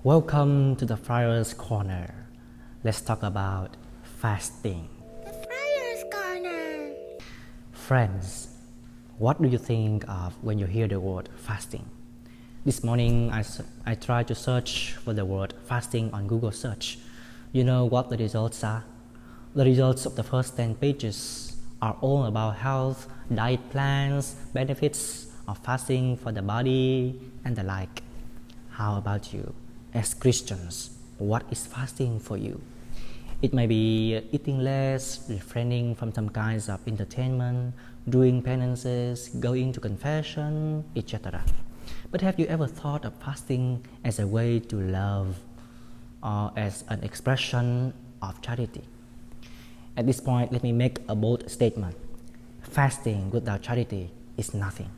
Welcome to the Friar's Corner. Let's talk about fasting. The Friar's Corner. Friends, what do you think of when you hear the word fasting? This morning I tried to search for the word fasting on Google search. You know what the results are? The results of the first 10 pages are all about health, diet plans, benefits of fasting for the body, and the like. How about you? As Christians, what is fasting for you? It may be eating less, refraining from some kinds of entertainment, doing penances, going to confession, etc. But have you ever thought of fasting as a way to love or as an expression of charity? At this point, let me make a bold statement. Fasting without charity is nothing.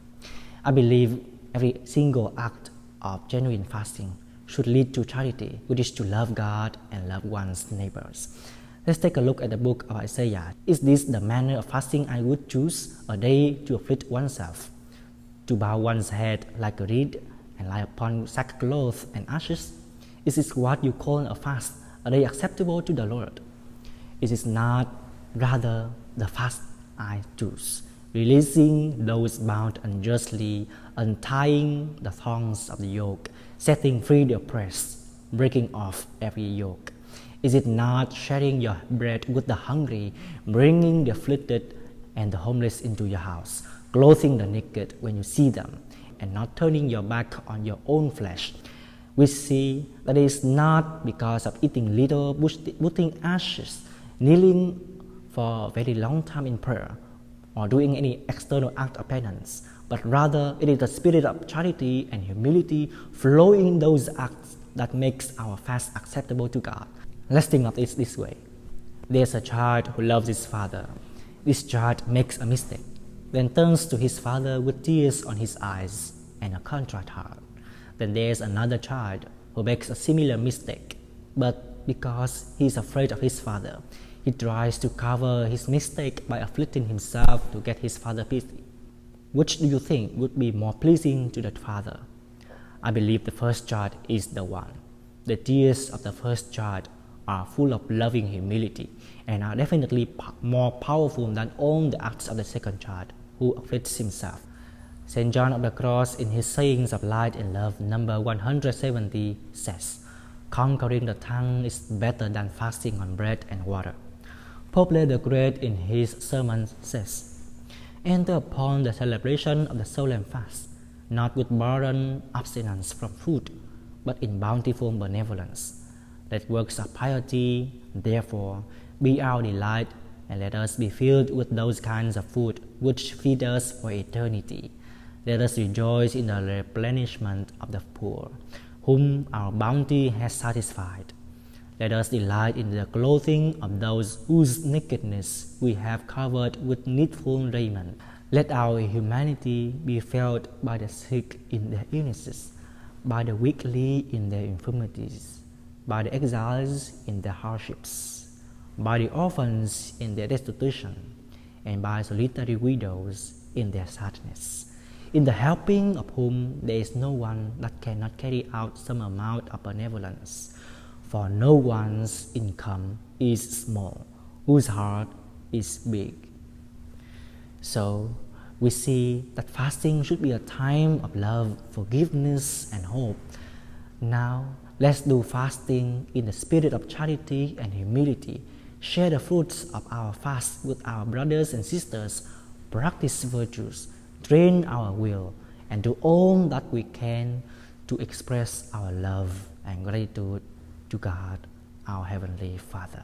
I believe every single act of genuine fasting should lead to charity, which is to love God and love one's neighbors. Let's take a look at the book of Isaiah. Is this the manner of fasting I would choose? A day to afflict oneself, to bow one's head like a reed and lie upon sackcloth and ashes? Is this what you call a fast, a day acceptable to the Lord? It is not rather the fast I choose, releasing those bound unjustly, untying the thongs of the yoke, setting free the oppressed, breaking off every yoke. Is it not sharing your bread with the hungry, bringing the afflicted and the homeless into your house, clothing the naked when you see them, and not turning your back on your own flesh? We see that it is not because of eating little, putting ashes, kneeling for a very long time in prayer, or doing any external act of penance, but rather it is the spirit of charity and humility flowing in those acts that makes our fast acceptable to God. Let's think of it this way. There's a child who loves his father. This child makes a mistake, then turns to his father with tears on his eyes and a contrite heart. Then there's another child who makes a similar mistake, but because he is afraid of his father, he tries to cover his mistake by afflicting himself to get his father pity. Which do you think would be more pleasing to that father? I believe the first child is the one. The tears of the first child are full of loving humility and are definitely more powerful than all the acts of the second child who afflicts himself. St. John of the Cross, in his Sayings of Light and Love, number 170, says, "Conquering the tongue is better than fasting on bread and water." Pope Leo the Great, in his sermon, says, "Enter upon the celebration of the solemn fast, not with barren abstinence from food, but in bountiful benevolence. Let works of piety, therefore, be our delight, and let us be filled with those kinds of food which feed us for eternity. Let us rejoice in the replenishment of the poor, whom our bounty has satisfied. Let us delight in the clothing of those whose nakedness we have covered with needful raiment. Let our humanity be felt by the sick in their illnesses, by the weakly in their infirmities, by the exiles in their hardships, by the orphans in their destitution, and by solitary widows in their sadness, in the helping of whom there is no one that cannot carry out some amount of benevolence. For no one's income is small, whose heart is big." So, we see that fasting should be a time of love, forgiveness, and hope. Now, let's do fasting in the spirit of charity and humility, share the fruits of our fast with our brothers and sisters, practice virtues, train our will, and do all that we can to express our love and gratitude to God, our Heavenly Father.